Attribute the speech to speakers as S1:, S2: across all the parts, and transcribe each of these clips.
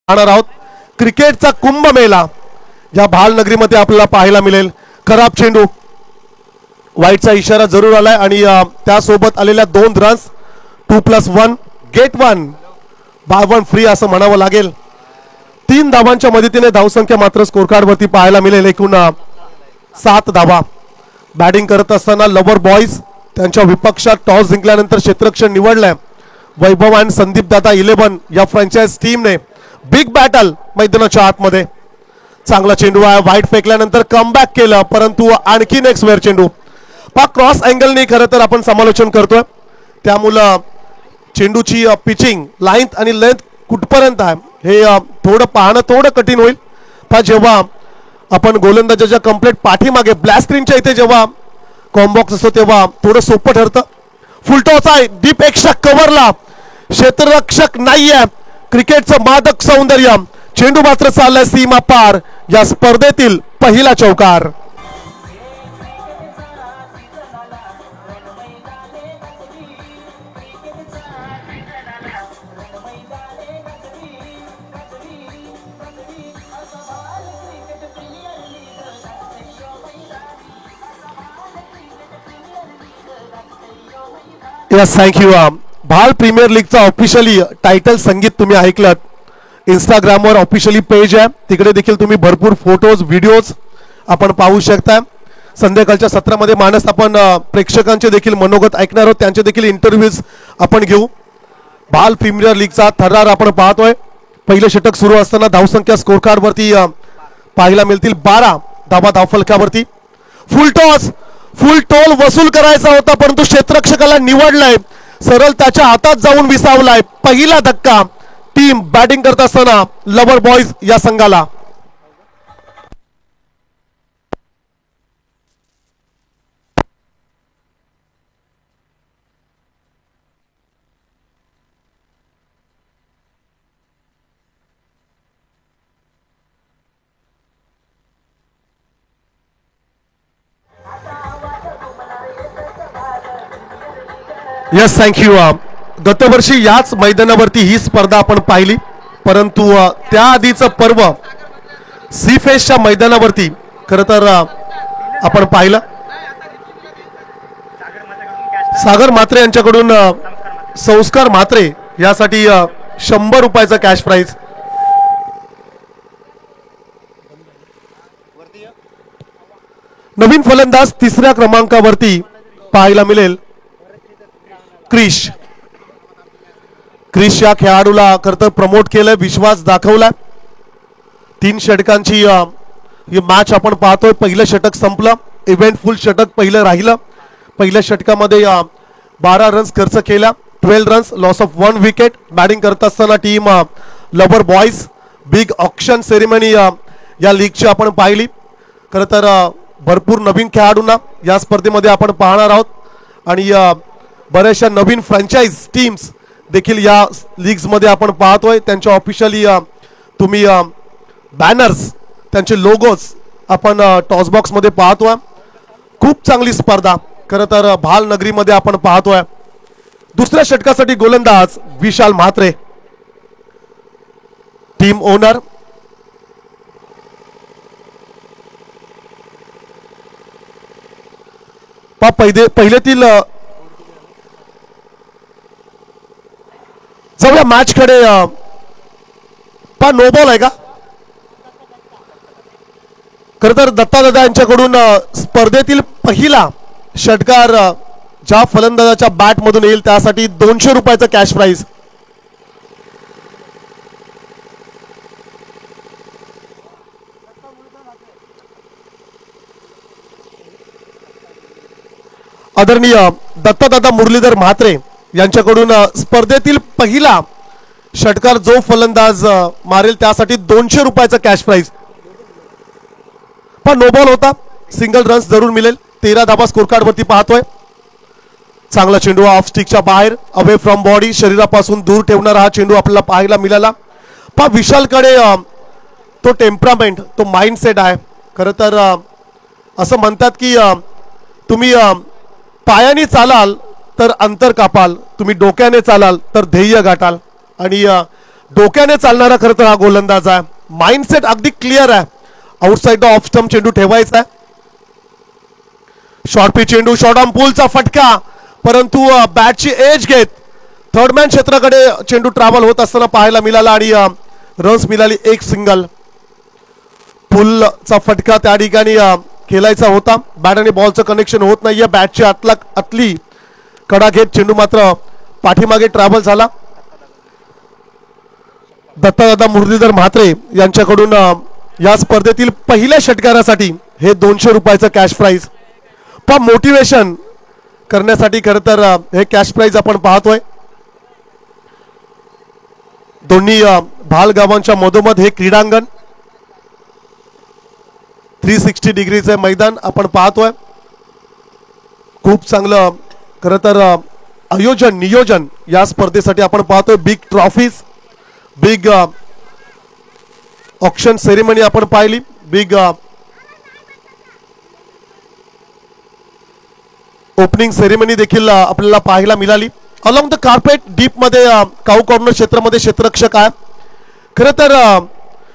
S1: पाहणार आहोत क्रिकेटचा कुंभमेळा या भालनगरीमध्ये आपल्याला पाहायला मिळेल। खराब चेंडू, वाईटचा इशारा जरूर आलाय आणि त्यासोबत आलेल्या 2 रन्स 2+1 गेट 1 बाय 1 फ्री असं म्हणावं लागेल। 3 धावांच्या मदतीने धावसंख्या मात्र स्कोर कार्ड वरती पाहायला मिळेल एकूण 7 धावा। बॅटिंग करत असताना लवर बॉयज त्यांच्या विपक्षात टॉस जिंकल्यानंतर क्षेत्ररक्षण निवडलंय। वैभव आणि संदीप दादा 11 या फ्रँचाइज टीमने बिग बॅटल मैदानाच्या आतमध्ये चांगला चेंडू आहे, वाईट फेकल्यानंतर कमबॅक केलं परंतु आणखीन एक स्क्वेअर चेंडू पा क्रॉस अँगलने खरं तर आपण समालोचन करतोय त्यामुळे चेंडूची पिचिंग लाईन आणि लेंथ कुठपर्यंत आहे हे थोडं पाहणं थोडं कठीण होईल। पा जेव्हा आपण गोलंदाजाच्या कंप्लीट पाठीमागे ब्लॅक स्क्रीनच्या इथे जेव्हा कॉम्बॉक्स असतो तेव्हा थोडं सोपं ठरतं। फुलटॉस आहे डीप एक्स्ट्रा कव्हरला, क्षेत्ररक्षक नाहीये। क्रिकेटचं मादक सौंदर्य, चेंडू मात्र चाललाय सीमा पार, या स्पर्धेतील पहिला चौकार। Yes thank you. भाल प्रीमियर लीगचा ऑफिशियली टायटल संगीत तुम्ही ऐकलं, इंस्टाग्रामवर ऑफिशियली पेज आहे, तिकडे देखील तुम्ही भरपूर फोटोज व्हिडिओज आपण पाहू शकता। संध्याकाळच्या सत्रामध्ये मानस आपण प्रेक्षकांचे देखील मनोगत ऐकणार आहोत, त्यांचे देखील इंटरव्ह्यूज आपण घेऊ। भाल प्रीमियर लीगचा थरार आपण पाहतोय। पहिलं षटक सुरू असताना धावसंख्या स्कोर कार्ड वरती पाहायला मिळतील 12 धावा धावफलकावरती। फुल टॉस, फुल टोल वसूल करायचा होता परंतु क्षेत्ररक्षकाला निवडलाय, सरळ त्याच्या हातात जाऊन विसावलाय। पहिला धक्का टीम बॅटिंग करत असताना लवर बॉयज या संघाला। Yes thank you. गतवर्षी याच मैदानावरती ही स्पर्धा आपण पाहिली परंतु त्याआधीचं पर्व सीफेसच्या मैदानावरती खरं तर आपण पाहिलं। सागर म्हात्रे यांच्याकडून संस्कार म्हात्रे यासाठी 100 रुपयाचा कॅश प्राइज। नवीन फलंदाज 3ऱ्या क्रमांकावरती पाहायला मिळेल क्रिश। क्रिश या खेळाडूला खरं प्रमोट केलं, विश्वास दाखवला। 3 षटकांची ही मॅच आपण पाहतोय। पहिलं षटक संपलं, इव्हेंटफुल षटक पहिलं राहिलं। पहिल्या षटकामध्ये 12 रन्स खर्च केला, 12 runs loss of 1 wicket. Batting करत असताना team lover boys big auction ceremony या लीगची आपण पाहिली। खरं तर भरपूर नवीन खेळाडूंना या स्पर्धेमध्ये आपण पाहणार आहोत आणि बऱ्याचशा नवीन फ्रँचाइज टीम्स देखील या लीग्स मध्ये आपण पाहतोय। त्यांच्या ऑफिशियली तुम्ही बॅनर्स, त्यांचे लोगोज आपण टॉस बॉक्स मध्ये पाहतोय। खूप चांगली स्पर्धा खरं तर भाल नगरीमध्ये आपण पाहतोय। दुसऱ्या षटकासाठी गोलंदाज विशाल म्हात्रे, टीम ओनर। पहिलेतील जाऊया मॅच कडे। पा नो बॉल आहे का? खरं तर दत्ता दादा यांच्याकडून स्पर्धेतील पहिला षटकार ज्या फलंदाजाच्या बॅट मधून येईल त्यासाठी 200 रुपयाचा कॅश प्राइज। आदरणीय दत्तादादा मुरलीधर म्हात्रे यांच्याकडून स्पर्धेतील पहिला षटकार जो फलंदाज मारेल त्यासाठी 200 रुपयाचा कॅश प्राइज। पण नो बॉल होता, सिंगल रन्स जरूर मिळेल। 13 धावा स्कोर कार्ड वरती पाहतोय। चांगला चेंडू ऑफ स्टिकच्या बाहेर, अवे फ्रॉम बॉडी, शरीरापासून दूर ठेवणारा हा चेंडू आपल्याला पाहायला मिळाला। पा विशालकडे तो टेम्परामेंट, तो माइंडसेट आहे। खरं तर असं म्हणतात की तुम्ही पायाने चालाल तर अंतर कापाल, तुम्ही डोक्याने चालाल तर ध्येय गाठाल। आणि डोक्याने चालणारा खरं तर हा गोलंदाज आहे. माइंडसेट अगदी क्लिअर आहे. आउटसाइड द ऑफ स्टंप चेंडू ठेवायचा आहे. शॉर्ट पिच चेंडू, शॉर्ट ऑन पूलचा फटका, परंतु बॅटची एज घेत थर्डमॅन क्षेत्राकडे चेंडू ट्रॅव्हल होत असताना पाहायला मिळाला आणि रन्स मिळाली. एक सिंगल. पुलचा फटका त्या ठिकाणी खेळायचा होता. बॅट आणि बॉलचं कनेक्शन होत नाहीये. बॅटची आतली कडा घेत चेंडू मात्र पाठीमागे ट्रॅव्हल झाला. दत्तादादा मुरलीधर म्हात्रे यांच्याकडून या स्पर्धेतील पहिल्या षटकारासाठी हे 200 रुपयाचं कॅश प्राइज. पण मोटिवेशन करण्यासाठी खरं तर हे कॅश प्राइज आपण पाहतोय. दोन्ही भाल गावांच्या मधोमध हे क्रीडांगण 360 डिग्रीचे मैदान आपण पाहतोय. खूप चांगलं खरं तर आयोजन नियोजन या स्पर्धेसाठी आपण पाहतोय. Big trophies, big auction ceremony आपण पाहिली. बिग ओपनिंग सेरेमनी देखील आपल्याला पाहायला मिळाली. अलॉंग द कार्पेट डीप मध्ये काऊ कॉर्नर क्षेत्रामध्ये क्षेत्ररक्षक आहे. खरं तर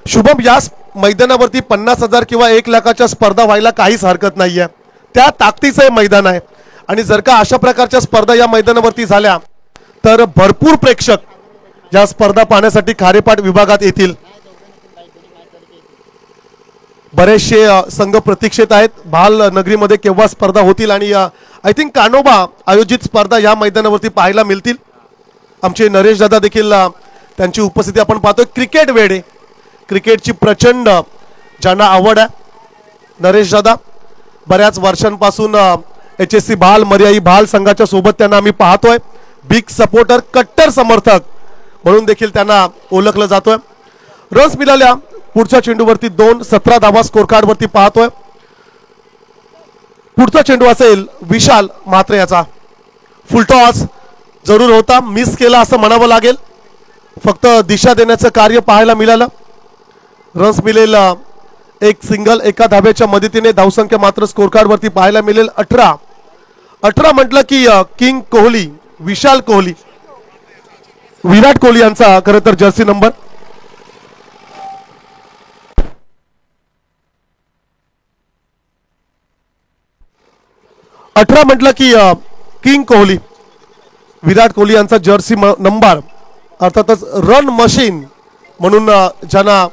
S1: शुभम या मैदानावरती 50,000 किंवा 1 लाखाच्या स्पर्धा व्हायला काहीच हरकत नाहीये. त्या ताकदीचं हे मैदान आहे आणि जर का अशा प्रकारच्या स्पर्धा या मैदानावरती झाल्या तर भरपूर प्रेक्षक या स्पर्धा पाहण्यासाठी खारेपाट विभागात येतील. बरेचसे संघ प्रतीक्षेत आहेत भाल नगरीमध्ये केव्हा स्पर्धा होतील आणि आय थिंक कानोबा आयोजित स्पर्धा या मैदानावरती पाहायला मिळतील. आमचे नरेश दादा देखील त्यांची उपस्थिती आपण पाहतोय. क्रिकेट वेडे, क्रिकेटची प्रचंड ज्यांना आवड आहे, नरेश दादा बऱ्याच वर्षांपासून HSC भाल मर्याई भाल संघाच्या सोबत त्यांना आम्ही पाहतोय. बिग सपोर्टर, कट्टर समर्थक म्हणून देखील त्यांना ओळखलं जातोय. रन्स मिळाल्या पुढच्या चेंडूवरती 2, 17 धावा स्कोर कार्ड वरती पाहतोय. पुढचा चेंडू असेल विशाल म्हात्रे याचा. फुलटॉस जरूर होता, मिस केला असं म्हणावं लागेल. फक्त दिशा देण्याचं कार्य पाहायला मिळालं. रन्स मिळेल एक सिंगल. एका धाब्याच्या मदतीने धावसंख्या मात्र स्कोर कार्ड वरती पाहायला मिळेल 18 म्हटलं की किंग कोहली, विशाल कोहली, विराट कोहली यांचा खरं तर जर्सी नंबर. म्हटलं की किंग कोहली, विराट कोहली यांचा जर्सी नंबर. अर्थातच रन मशीन म्हणून ज्यांना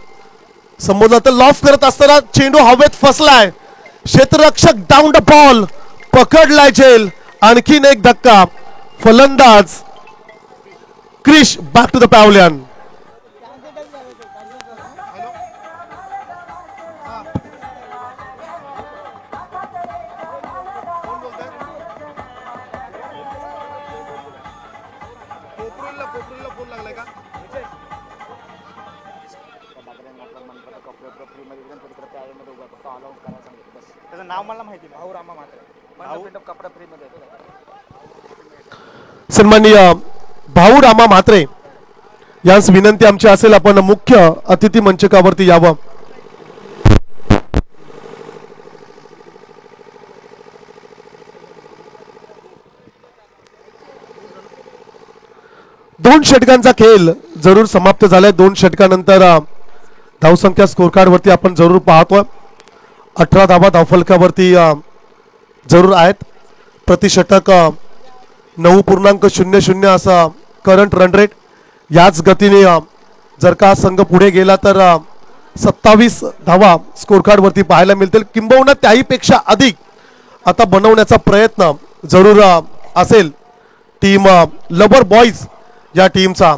S1: संबोधलं तर लॉफ करत असताना चेंडू हवेत फसलाय. क्षेत्ररक्षक डाऊन द बॉल पकडलाय झेल. आणखीन एक धक्का. फलंदाज Krish back to the pavilion.
S2: नाव मला माहिती नाही. भाऊ रामा म्हात्रे कपडा फ्री मध्ये.
S1: सन्माननीय भाऊ रामा म्हात्रे यांस विनंती आमची असेल आपण मुख्य अतिथी मंचकावरती यावं. दोन षटकांचा खेळ जरूर समाप्त झालाय. 2 षटकानंतर धावसंख्या स्कोर कार्ड वरती आपण जरूर पाहतोय. 18 धावा धावफलकावरती जरूर आहेत. प्रति षटक 9.00 असा करंट रन रेट. याच गतीने जर का संघ पुढे गेला तर 27 धावा स्कोर कार्ड वरती पाहायला मिळतील. किंबहुना त्याहीपेक्षा अधिक आता बनवण्याचा प्रयत्न जरूर असेल टीम लवर बॉईज या टीमचा.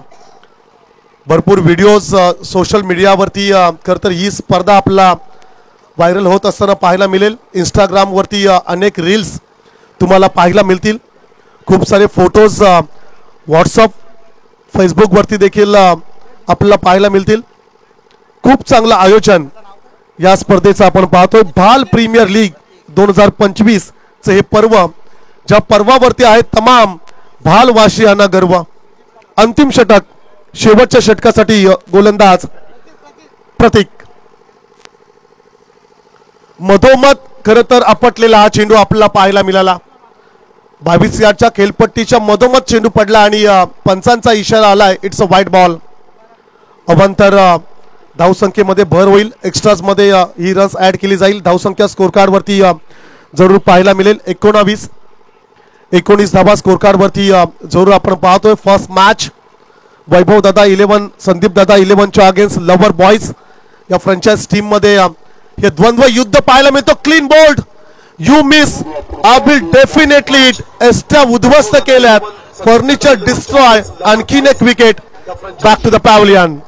S1: भरपूर व्हिडिओज सोशल मीडियावरती खरं तर ही स्पर्धा आपला व्हायरल होत असताना पाहायला मिळेल. इंस्टाग्रामवरती अनेक रील्स तुम्हाला पाहायला मिळतील. खूप सारे फोटोज व्हॉट्सअप फेसबुकवरती देखील आपल्याला पाहायला मिळतील. खूप चांगलं आयोजन या स्पर्धेचं आपण पाहतोय. भाल प्रीमियर लीग 2025 चे हे पर्व, ज्या पर्वावरती आहे तमाम भालवासियांना गर्व. अंतिम षटक, शेवटच्या षटकासाठी गोलंदाज प्रतीक. मधोमध खरं तर आपटलेला हा चेंडू आपल्याला पाहायला मिळाला. 22 यार्डच्या खेळपट्टीच्या मधोमध चेंडू पडला आणि पंचांचा इशारा आलाय. It's a wide ball. अवांतर धावसंख्येमध्ये भर होईल. एक्स्ट्राजमध्ये ही रन्स ॲड केली जाईल. धावसंख्या स्कोर कार्डवरती जरूर पाहायला मिळेल. 19 धावा स्कोर कार्डवरती जरूर आपण पाहतोय. फर्स्ट मॅच वैभव दादा 11 संदीप दादा 11च्या अगेन्स्ट लवर बॉईज या फ्रँचाइज टीम मध्ये हे द्वंद्व युद्ध पाहायला मिळतो. Clean bowled you miss I will definitely एस्ट्या उद्ध्वस्त केल्यात. Furniture destroy. आणखीन एक wicket. Back to the pavilion.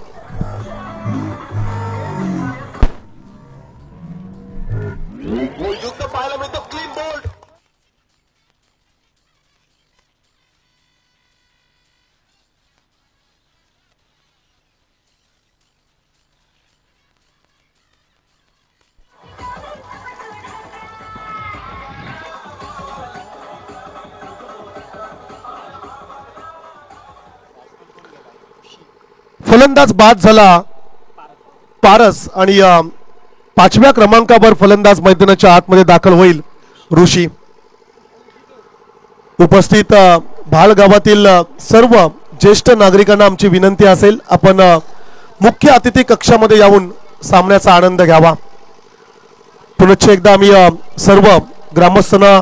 S1: युद्ध पाहायला मिळतो. Clean bowled. फलंदाज बाद झाला पारस आणि 5व्या क्रमांकावर फलंदाज मैदानाच्या आतमध्ये दाखल होईल ऋषी. उपस्थित भाल गावातील सर्व ज्येष्ठ नागरिकांना आमची विनंती असेल आपण मुख्य अतिथी कक्षामध्ये येऊन सामन्याचा आनंद घ्यावा. पुनश्च एकदा आम्ही सर्व ग्रामस्थांना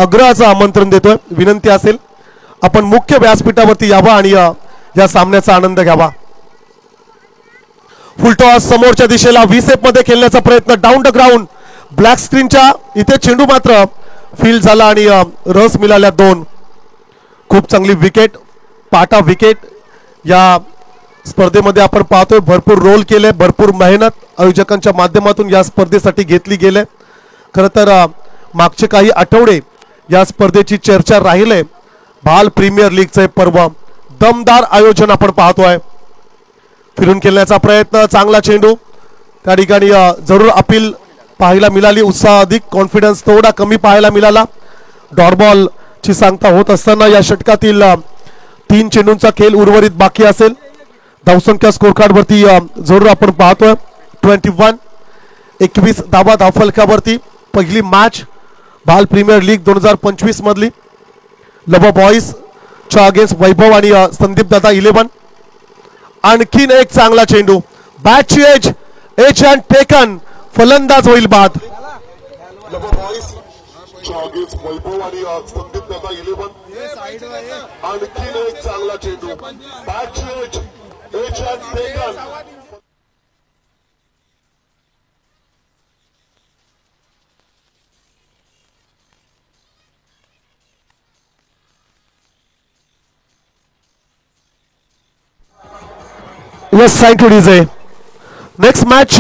S1: आग्रहाचं आमंत्रण देतोय. विनंती असेल आपण मुख्य व्यासपीठावरती यावा आणि या सामन्याचा आनंद घ्यावा. फुलटॉस समोरच्या दिशेला व्हीसेप मध्ये खेळण्याचा प्रयत्न. Down the ground. ब्लॅक स्क्रीनच्या इथे चेंडू मात्र फील्ड झाला आणि रस मिळाल्या 2. खूप चांगली विकेट. पाटा विकेट या स्पर्धेमध्ये आपण पाहतोय. भरपूर रोल केले. भरपूर मेहनत आयोजकांच्या माध्यमातून या स्पर्धेसाठी घेतली गेले. खरं तर मागचे काही आठवडे या स्पर्धेची चर्चा राहिले. भाल प्रीमियर लीगचे पर्व दमदार आयोजन आपण पाहतोय. फिरून खेळण्याचा प्रयत्न. चांगला चेंडू. त्या ठिकाणी जरूर अपील पाहायला मिळाली. उत्साह अधिक. कॉन्फिडन्स थोडा कमी पाहायला मिळाला. डॉटबॉल ची सांगता होत असताना या षटकातील 3 चेंडूंचा खेळ उर्वरित बाकी असेल. धावसंख्या स्कोर कार्डवरती जरूर आपण पाहतोय. 21 धावा धावफलकावरती. पहिली मॅच भाल प्रीमियर लीग 2025 मधली. लव बॉईज च्या अगेन्स्ट वैभव आणि संदीप दादा 11. आणखीन एक चांगला चेंडू. बॅटची एज अँड टेकन. फलंदाज होईल बाद. आणखीन एक चांगला चेंडू. बॅटची edge and taken. Yes, thank you DJ. Next match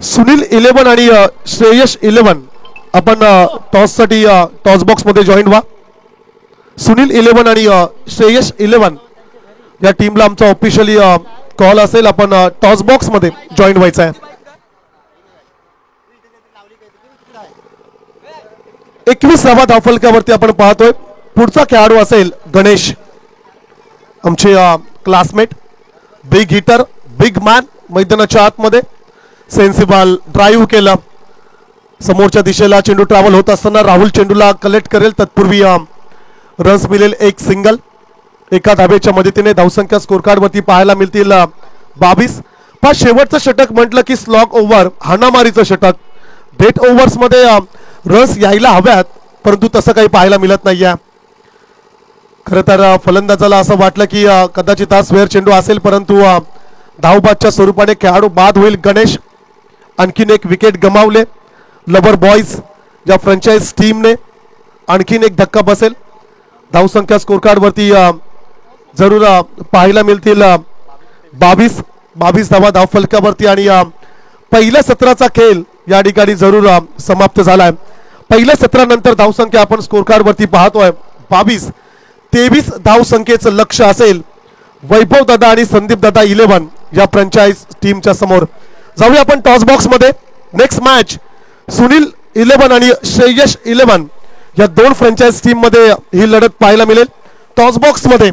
S1: Sunil 11 आणि श्रेयश 11 आपण टॉससाठी टॉस बॉक्स मध्ये जॉईन व्हा. सुनील 11 आणि श्रेयश 11 या टीमला आमचा ऑफिशियली कॉल असेल. आपण टॉस बॉक्स मध्ये जॉईन व्हायचं आहे. 21व्या धावफलकावरती आपण पाहतोय. पुढचा खेळाडू असेल गणेश. आमचे classmate. Big hitter. Big man. मैदानाच्या आतमध्ये सेन्सिबल ड्राईव्ह केलं. समोरच्या दिशेला चेंडू ट्रॅव्हल होत असताना राहुल चेंडूला कलेक्ट करेल. तत्पूर्वी रन्स मिळेल. एक सिंगल. एका धाब्याच्या मदतीने धावसंख्या स्कोर कार्डवरती पाहायला मिळतील 22. पण शेवटचं षटक म्हटलं की स्लॉग ओव्हर हाणामारीचं षटक. डेट ओव्हर्स मध्ये रन्स यायला हव्यात परंतु तसं काही पाहायला मिळत नाहीये. खरं तर फलंदाजाला असं वाटलं की कदाचित हा स्वेअर चेंडू असेल परंतु धावबादच्या स्वरूपाने खेळाडू बाद होईल. गणेश आणखीन एक विकेट गमावले. लवर बॉईज या फ्रँचाइज टीमने आणखीन एक धक्का बसेल. धावसंख्या स्कोर कार्डवरती जरूर पाहायला मिळतील 22 धावा धावफलकावरती आणि पहिल्या सत्राचा खेळ या ठिकाणी जरूर समाप्त झालाय. पहिल्या सत्रानंतर धावसंख्या आपण स्कोर कार्डवरती पाहतोय 22. 23 धावसंख्येचं लक्ष असेल वैभव दादा आणि संदीप दादा 11 या फ्रँचाइज टीमच्या समोर. जाऊया आपण टॉस बॉक्स मध्ये. नेक्स्ट मॅच सुनील 11 आणि श्रेयश 11 या 2 फ्रँचाइज टीम मध्ये ही लढत पाहायला मिळेल. टॉस बॉक्स मध्ये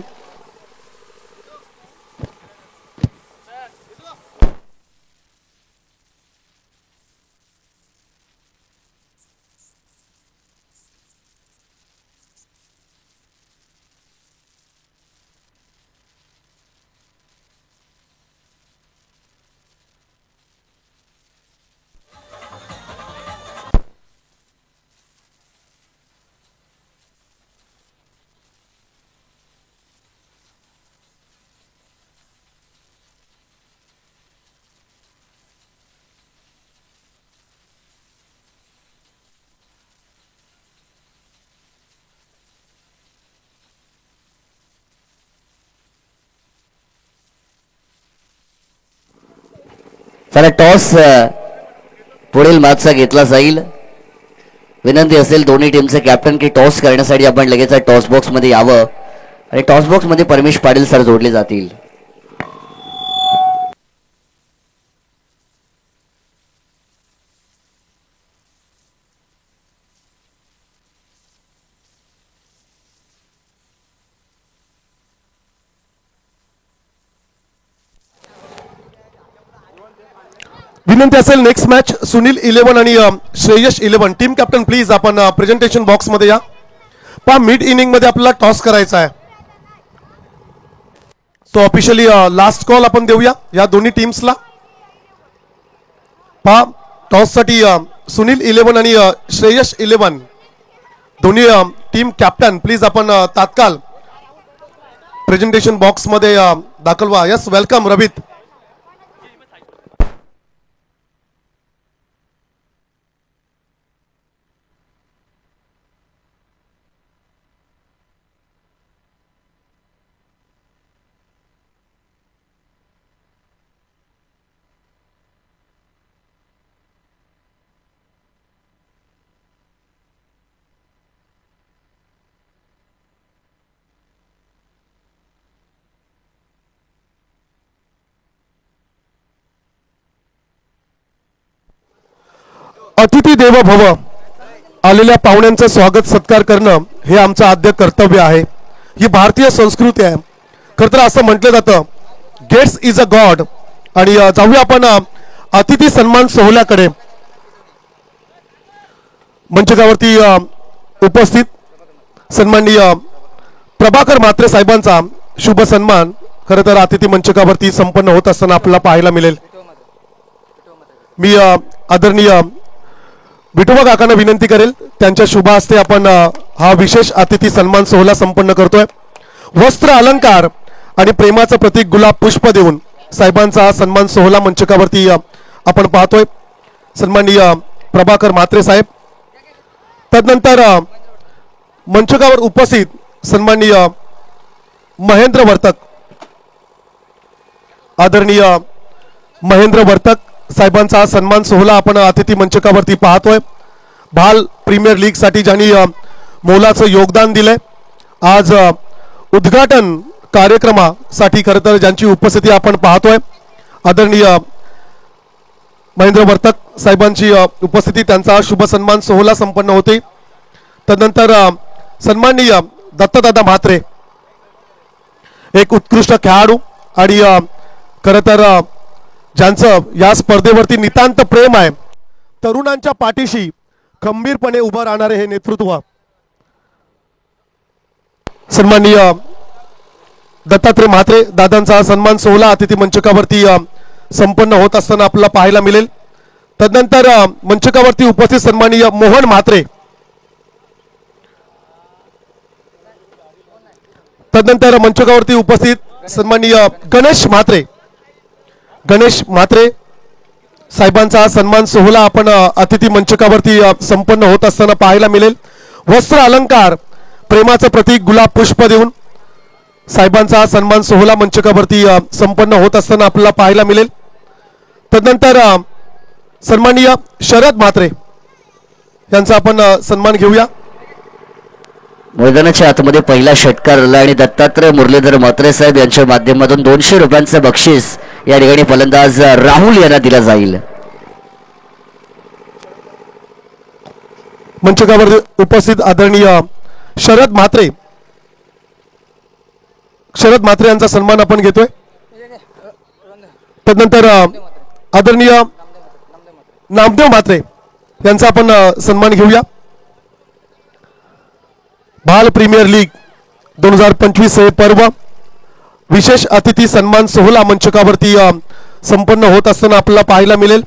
S3: चला टॉस पुढील मॅचचा घेतला जाईल. विनंती असेल दोन्ही टीमचे कॅप्टन की टॉस करण्यासाठी आपण लगेच टॉस बॉक्स मध्ये यावं आणि टॉस बॉक्स मध्ये परमेश पाटील सर जोडले जातील.
S1: विनंती असेल नेक्स्ट मॅच सुनील 11 आणि श्रेयश 11 टीम कॅप्टन प्लीज आपण प्रेझेंटेशन बॉक्स मध्ये या. पहा मिड इनिंग मध्ये आपल्याला टॉस करायचा आहे. सो ऑफिशियली लास्ट कॉल आपण देऊया या दोन्ही टीम्सला. पहा टॉस साठी सुनील 11 आणि श्रेयश 11 दोन्ही टीम कॅप्टन प्लीज आपण तात्काळ प्रेझेंटेशन बॉक्स मध्ये दाखल व्हा. Yes welcome Ravit. अतिथी देवो भव आलेल्या पाहुण्यांचं स्वागत सत्कार करणं हे आमचं आद्य कर्तव्य आहे. ही भारतीय संस्कृती आहे. खरं तर असं म्हटलं जातं गेट्स इज अ गॉड. आणि जाऊया आपण अतिथी सन्मान सोहळ्याकडे. मंचकावरती उपस्थित सन्माननीय प्रभाकर म्हात्रे साहेबांचा शुभ सन्मान खरं तर अतिथी मंचकावरती संपन्न होत असताना आपल्याला पाहायला मिळेल. मी आदरणीय विठोबा काकांना विनंती करेल त्यांच्या शुभ हस्ते आपण हा विशेष अतिथी सन्मान सोहळा संपन्न करतोय. वस्त्र अलंकार आणि प्रेमाचं प्रतीक गुलाब पुष्प देऊन साहेबांचा सन्मान सोहळा मंचकावरती आपण पाहतोय. सन्माननीय प्रभाकर म्हात्रे साहेब. तदनंतर मंचकावर उपस्थित सन्माननीय महेंद्र वर्तक आदरणीय महेंद्र वर्तक साहेबांचा सन्मान सोहळा आपण अतिथी मंचकावरती पाहतोय. भाल प्रीमियर लीग साठी ज्यांनी मोलाचं योगदान दिलंय आज उद्घाटन कार्यक्रमासाठी खरं तर ज्यांची उपस्थिती आपण पाहतोय आदरणीय महेंद्र वर्तक साहेबांची उपस्थिती त्यांचा शुभ सन्मान सोहळा संपन्न होते. तदनंतर सन्माननीय दत्तदादा म्हात्रे एक उत्कृष्ट खेळाडू आणि खरं तर ज्यांचं या स्पर्धेवरती नितांत प्रेम आहे. तरुणांच्या पाठीशी खंबीरपणे उभं राहणारे हे नेतृत्व सन्माननीय दत्तात्रय म्हात्रे दादांचा सन्मान सोहळा अतिथी मंचकावरती संपन्न होत असताना आपल्याला पाहायला मिळेल. तदनंतर मंचकावरती उपस्थित सन्माननीय मोहन म्हात्रे. तदनंतर मंचकावरती उपस्थित सन्माननीय गणेश म्हात्रे. गणेश म्हात्रे साहेबांचा सन्मान सोहळा आपण अतिथी मंचकावरती संपन्न होत असताना पाहायला मिळेल. वस्त्र अलंकार प्रेमाचं प्रतीक गुलाब पुष्प देऊन साहेबांचा सन्मान सोहळा मंचकावरती संपन्न होत असताना आपल्याला पाहायला मिळेल. तदनंतर सन्माननीय शरद म्हात्रे यांचा आपण सन्मान घेऊया.
S3: मैदानाच्या आतमध्ये पहिला षटकार आला आणि दत्तात्रय मुरलीधर म्हात्रे साहेब यांच्या माध्यमातून 200 रुपयांचं बक्षीस या ठिकाणी फलंदाज राहुल यांना दिला जाईल.
S1: मंचकावर उपस्थित आदरणीय शरद म्हात्रे यांचा सन्मान आपण घेतोय. तदनंतर आदरणीय नामदेव म्हात्रे यांचा आपण सन्मान घेऊया. भाल प्रीमियर लीग 2025 हे पर्व विशेष अतिथी सन्मान सोहळा मंचकावरती संपन्न होत असताना आपल्याला पाहायला मिळेल.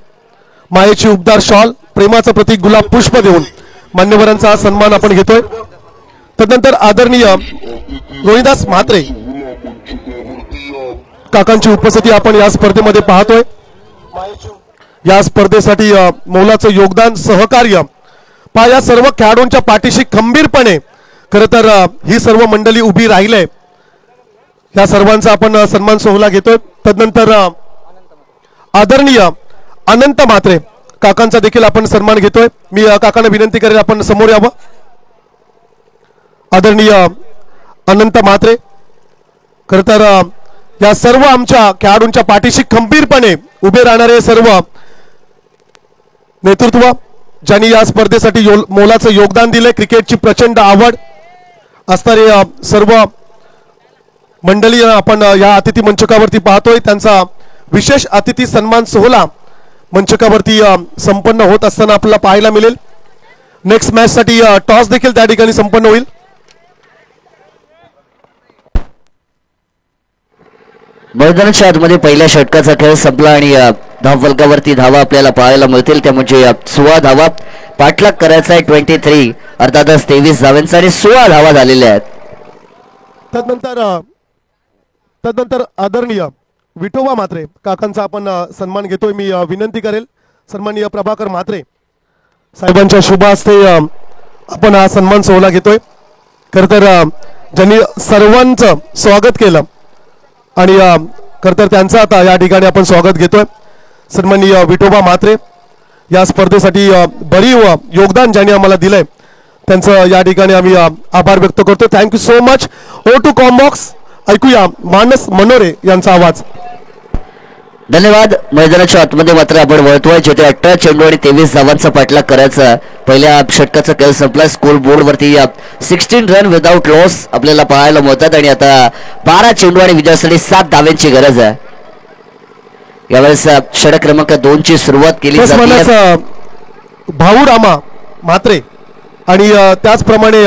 S1: मायेची उबदार शॉल प्रेमाचं प्रतीक गुलाब पुष्प देऊन मान्यवरांचा सन्मान आपण घेतोय. तदनंतर आदरणीय रोहिदास म्हात्रे काकांची उपस्थिती आपण या स्पर्धेमध्ये पाहतोय. या स्पर्धेसाठी मोलाचं योगदान सहकार्य पहा या सर्व खेळाडूंच्या पाठीशी खंबीरपणे खरं तर ही सर्व मंडळी उभी राहिले. या सर्वांचा आपण सन्मान सोहळा घेतोय. तदनंतर आदरणीय अनंत म्हात्रे काकांचा देखील आपण सन्मान घेतोय. मी काकांना विनंती करेल आपण समोर यावं. आदरणीय अनंत म्हात्रे, खर तर या सर्व आमच्या खेळाडूंच्या पाठीशी खंबीरपणे उभे राहणारे सर्व नेतृत्व ज्यांनी या स्पर्धेसाठी मोलाचं योगदान दिले, क्रिकेटची प्रचंड आवड असणारे सर्व मंडळी आपण या अतिथी मंचकावरती पाहतोय. त्यांचा विशेष अतिथी सन्मान सोहळा मंचकावरती संपन्न होत असताना आपल्याला पाहायला मिळेल. नेक्स्ट मॅच साठी टॉस देखील त्या ठिकाणी संपन्न होईल.
S3: मैदानाच्या आतमध्ये पहिल्या षटकाचा खेळ संपला आणि धाव फलकावरती धावा आपल्याला पाहायला मिळतील. त्या म्हणजे 16 धावा पाठलाग करायचा आहे. 23 अर्थातच 23 धावांचा आणि 16 धावा झालेल्या आहेत.
S1: तदनंतर आदरणीय विठोबा म्हात्रे काकांचा आपण सन्मान घेतोय. मी विनंती करेल सन्माननीय प्रभाकर म्हात्रे साहेबांच्या शुभ हस्ते आपण हा सन्मान सोहळा घेतोय. खर तर ज्यांनी सर्वांचं स्वागत केलं आणि खर तर त्यांचं आता या ठिकाणी आपण स्वागत घेतोय. सन्माननीय विठोबा म्हात्रे या स्पर्धेसाठी भरीव योगदान ज्यांनी आम्हाला दिलंय त्यांचं या ठिकाणी आम्ही आभार व्यक्त करतो. Thank you so much. ओ टू कॉम्बॉक्स ऐकूया मानस मनोरे यांचा आवाज.
S3: धन्यवाद. मैदानाच्या आतमध्ये मात्र आपण वळतोय जिथे 18 चेंडू आणि 23 धावांचा पाठलाग करायचा. पहिल्या षटकाचा खेळ संपला. स्कोर बोर्ड वरती 16 रन विदाउट लॉस आपल्याला पाहायला मिळतात आणि आता 12 चेंडू आणि विजयासाठी 7 धावांची गरज आहे. यावेळेस षटक क्रमांक 2 ची सुरुवात केली जाते.
S1: भाऊ रामा म्हात्रे आणि त्याचप्रमाणे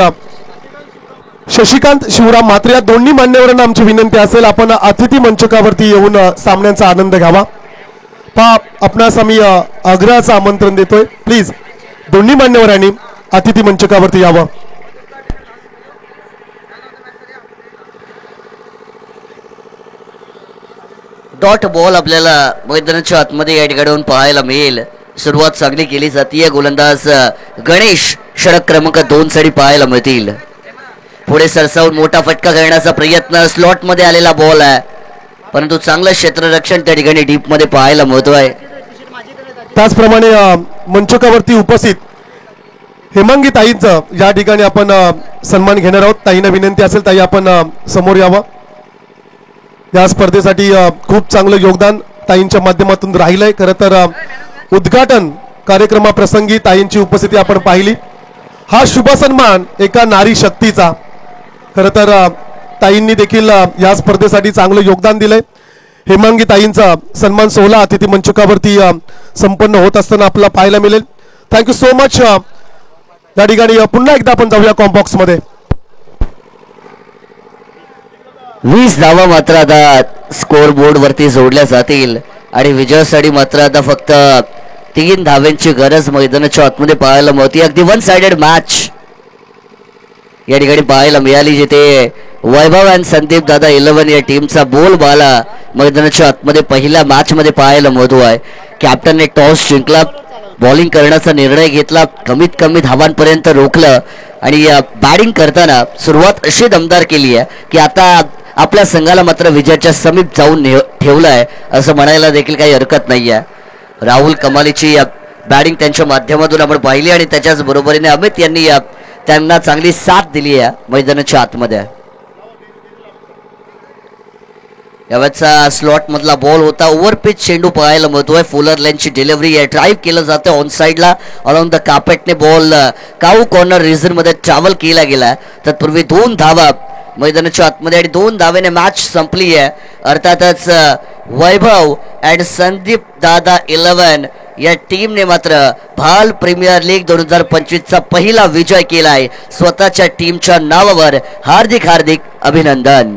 S1: शशिकांत शिवराम म्हात्रे या दोन्ही मान्यवरांना आमची विनंती असेल आपण अतिथी मंचकावरती येऊन सामन्यांचा आनंद घ्यावा. आपणास आम्ही आग्रहाचं आमंत्रण देतोय. प्लीज दोन्ही मान्यवरांनी अतिथी मंचकावरती यावं.
S3: डॉट बॉल आपल्याला मैदानाच्या आतमध्ये या ठिकाणी पाहायला मिळेल. सुरुवात चांगली केली जाते. गोलंदाज गणेश षटक क्रमांक 2 साठी पाहायला मिळतील. पुढे सरसावून मोठा फटका करण्याचा प्रयत्न. स्लॉट मध्ये आलेला बॉल आहे परंतु चांगलं क्षेत्ररक्षण त्या ठिकाणी डीप मध्ये पाहायला मिळतोय.
S1: त्याचप्रमाणे मंचकावरती उपस्थित हेमांगी ताईंचं या ठिकाणी आपण सन्मान घेणार आहोत. ताईंना विनंती असेल ताई आपण समोर यावं. या स्पर्धेसाठी खूप चांगलं योगदान ताईंच्या माध्यमातून राहिलंय. खरं तर उद्घाटन कार्यक्रमाप्रसंगी ताईंची उपस्थिती आपण पाहिली. हा शुभ सन्मान एका नारी शक्तीचा. खरं तर ताईंनी देखील या स्पर्धेसाठी चांगलं योगदान दिलंय. हेमांगी ताईंचा सन्मान सोहळा अतिथी मंचकावरती संपन्न होत असताना आपल्याला पाहायला मिळेल. Thank you so much. या ठिकाणी पुन्हा एकदा आपण जाऊया कॉम्बॉक्स मध्ये.
S3: 20 धावा मात्र आता स्कोर बोर्ड वरती जोडल्या जातील आणि विजयासाठी मात्र आता फक्त 3 धावांची गरज मैदानाच्या आतमध्ये पाहायला मिळते. अगदी 1 साइडेड मॅच या ठिकाणी पाहायला मिळाली जिथे वैभव आणि संदीप दादा 11 या टीमचा बोलबाला मैदानाच्या आतमध्ये पहिल्या मॅच मध्ये पाहायला मिळतो आहे. कॅप्टनने टॉस जिंकला, बॉलिंग करण्याचा निर्णय घेतला, कमीत कमी धावांपर्यंत रोखलं आणि बॅटिंग करताना सुरुवात अशी दमदार केली आहे की आता आपल्या संघाला मात्र विजयाच्या समीप जाऊन ठेवलंय असं म्हणायला देखील काही हरकत नाही आहे. राहुल कमालीची बॅटिंग त्यांच्या माध्यमातून आपण पाहिली आणि त्याच्याच बरोबरीने अमित यांनी त्यांना चांगली साथ दिली आहे मैदानाच्या आतमध्ये. यावेळेचा स्लॉट मधला बॉल होता. ओव्हर पिच चेंडू पाहायला मिळतोय. फुलर लेनची डिलिव्हरी आहे. ड्राईव्ह केलं जातं ऑन साईडला अराउंड द कार्पेटने बॉल काऊ कॉर्नर रिझन मध्ये ट्रॅव्हल केला गेला. तत्पूर्वी 2 धावा मैदानाच्या आतमध्ये आणि 2 धावेने मॅच संपली आहे. अर्थातच वैभव अँड संदीप दादा 11 या टीमने मात्र भाल प्रीमियर लीग 2025 पहिला विजय केलाय. स्वतःच्या टीमच्या नावावर हार्दिक हार्दिक अभिनंदन.